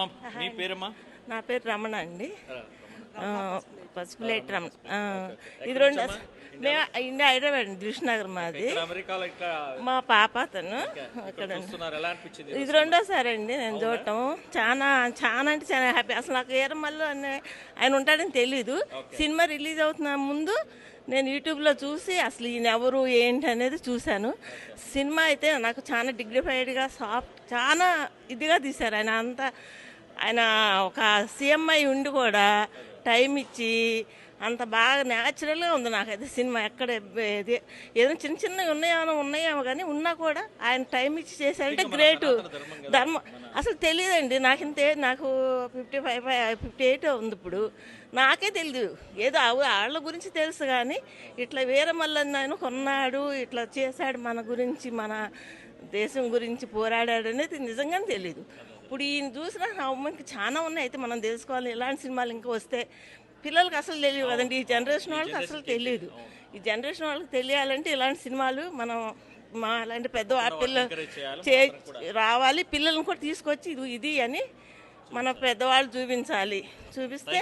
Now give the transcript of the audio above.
అమ్మ మీ పేరమ్మా? నా పేరు రమణ అండి. పసుపులేటి రమణ. ఇది ఎక్కడి రెండు నుంచమ్మా? మేము ఇండియా హైదరాబాద్ అండి, దిల్షునగర్ మాది. ఇక్కడ అమెరికాలో ఇక్కడ మా పాప అతను ఇక్కడ చూస్తున్నారు. ఎలా అనిపించింది? ఇది రెండోసారి అండి నేను చూడటం. చాలా చాలా అంటే చాలా హ్యాపీ. అసలు నాకు ఏరమల్లు అనే ఆయన ఉంటాడని తెలీదు. సినిమా రిలీజ్ అవుతున్న ముందు నేను యూట్యూబ్లో చూసి అసలు ఈయన ఎవరు ఏంటి అనేది చూశాను. సినిమా అయితే నాకు చాలా డిగ్నిఫైడ్గా సాఫ్ట్ చాలా ఇదిగా తీశారు. ఆయన ఒక సీఎం అయి ఉండి కూడా టైం ఇచ్చి అంత బాగా న్యాచురల్గా ఉంది నాకైతే సినిమా. ఎక్కడ ఏదో చిన్న చిన్నవి ఉన్నాయేమో కానీ ఉన్నా కూడా ఆయన టైం ఇచ్చి చేశారంటే గ్రేటు. ధర్మం అసలు తెలియదండి నాకు 58 ఉంది ఇప్పుడు. నాకే తెలియదు. ఏదో వాళ్ళ గురించి తెలుసు కానీ ఇట్లా వీరమల్లని ఆయన కొన్నాడు, ఇట్లా చేశాడు, మన గురించి మన దేశం గురించి పోరాడాడు అనేది నిజంగానే తెలియదు. ఇప్పుడు ఈయన చూసిన అమ్మకి చాలా ఉన్నాయి. అయితే మనం తెలుసుకోవాలి. ఇలాంటి సినిమాలు ఇంకా వస్తే పిల్లలకి అసలు తెలియదు కదండి. ఈ జనరేషన్ వాళ్ళకి అసలు తెలియదు. ఈ జనరేషన్ వాళ్ళకి తెలియాలంటే ఇలాంటి సినిమాలు మనం మా అలాంటి పిల్లలు రావాలి. పిల్లల్ని కూడా తీసుకొచ్చి ఇది అని మన పెద్దవాళ్ళు చూపించాలి. చూపిస్తే